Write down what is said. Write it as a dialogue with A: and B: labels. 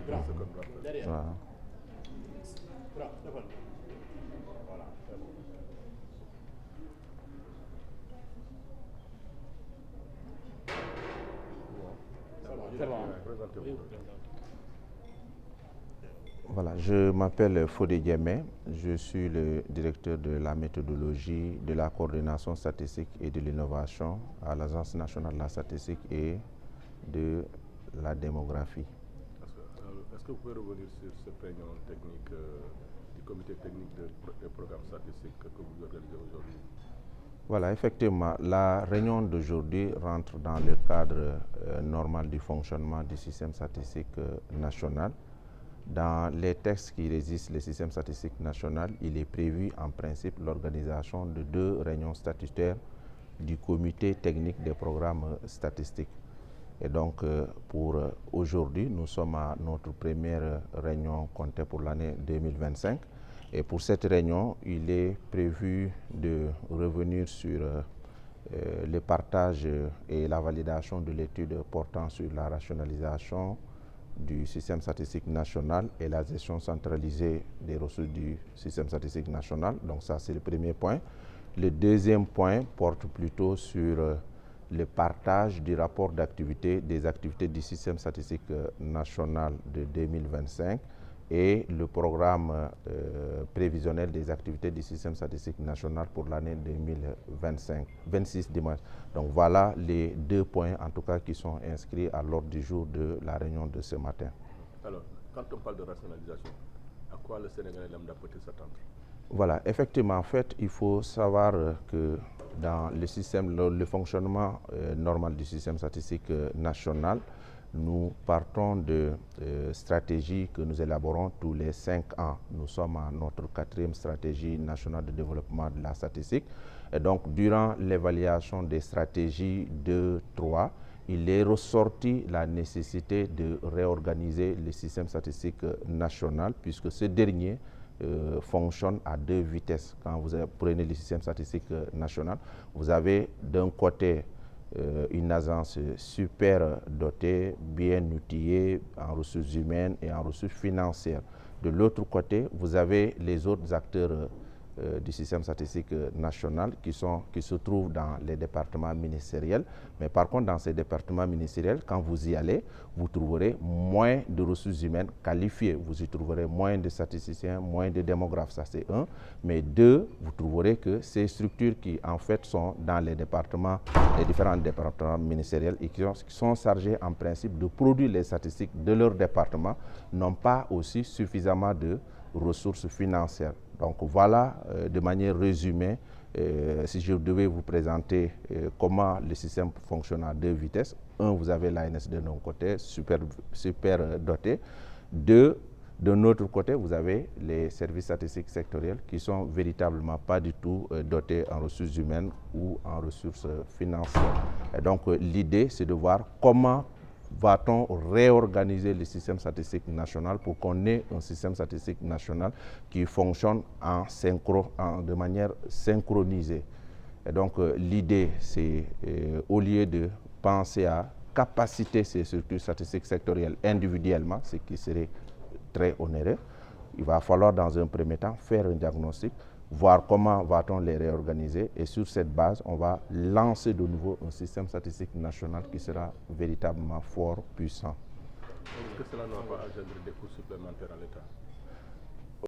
A: ce qu'on doit faire.
B: Voilà.
C: C'est bon.
B: Voilà, je m'appelle Fodé Diémé, je suis le directeur de la méthodologie, de la coordination statistique et de l'innovation à l'Agence nationale de la statistique et de la démographie.
A: Est-ce que vous pouvez revenir sur cette réunion technique du comité technique des programmes statistiques que vous organisez aujourd'hui?
B: Voilà, effectivement, la réunion d'aujourd'hui rentre dans le cadre normal du fonctionnement du système statistique national. Dans les textes qui régissent le système statistique national, il est prévu en principe l'organisation de 2 réunions statutaires du comité technique des programmes statistiques. Et donc, pour aujourd'hui, nous sommes à notre première réunion comptée pour l'année 2025. Et pour cette réunion, il est prévu de revenir sur le partage et la validation de l'étude portant sur la rationalisation du système statistique national et la gestion centralisée des ressources du système statistique national. Donc ça, c'est le premier point. Le deuxième point porte plutôt sur le partage du rapport d'activité des activités du système statistique national de 2025 et le programme prévisionnel des activités du système statistique national pour l'année 2026 dimanche. Donc voilà les 2 points en tout cas qui sont inscrits à l'ordre du jour de la réunion de ce matin.
A: Alors, quand on parle de rationalisation, à quoi le Sénégalais lambda peut s'attendre?
B: Voilà, effectivement, en fait, il faut savoir que dans le système, le fonctionnement normal du système statistique national, nous partons de stratégies que nous élaborons tous les 5 ans. Nous sommes à notre 4e stratégie nationale de développement de la statistique. Et donc, durant l'évaluation des stratégies 2-3, il est ressorti la nécessité de réorganiser le système statistique national, puisque ce dernier fonctionne à 2 vitesses. Quand vous prenez le système statistique national, vous avez d'un côté une agence super dotée, bien outillée en ressources humaines et en ressources financières. De l'autre côté, vous avez les autres acteurs du système statistique national qui se trouvent dans les départements ministériels. Mais par contre, dans ces départements ministériels, quand vous y allez, vous trouverez moins de ressources humaines qualifiées. Vous y trouverez moins de statisticiens, moins de démographes, ça c'est 1. Mais 2, vous trouverez que ces structures qui en fait sont dans les différents départements ministériels et qui sont chargés en principe de produire les statistiques de leur département, n'ont pas aussi suffisamment de ressources financières. Donc voilà, de manière résumée, si je devais vous présenter comment le système fonctionne à 2 vitesses. 1, vous avez l'ANS de notre côté, super doté. 2, de notre côté, vous avez les services statistiques sectoriels qui sont véritablement pas du tout dotés en ressources humaines ou en ressources financières. Et donc l'idée, c'est de voir comment va-t-on réorganiser le système statistique national pour qu'on ait un système statistique national qui fonctionne de manière synchronisée. Et donc l'idée, c'est au lieu de penser à capaciter ces structures statistiques sectorielles individuellement, ce qui serait très onéreux, il va falloir dans un premier temps faire un diagnostic, voir comment va-t-on les réorganiser et sur cette base, on va lancer de nouveau un système statistique national qui sera véritablement fort, puissant.
A: Est-ce que cela ne va pas engendrer des coûts supplémentaires à l'État?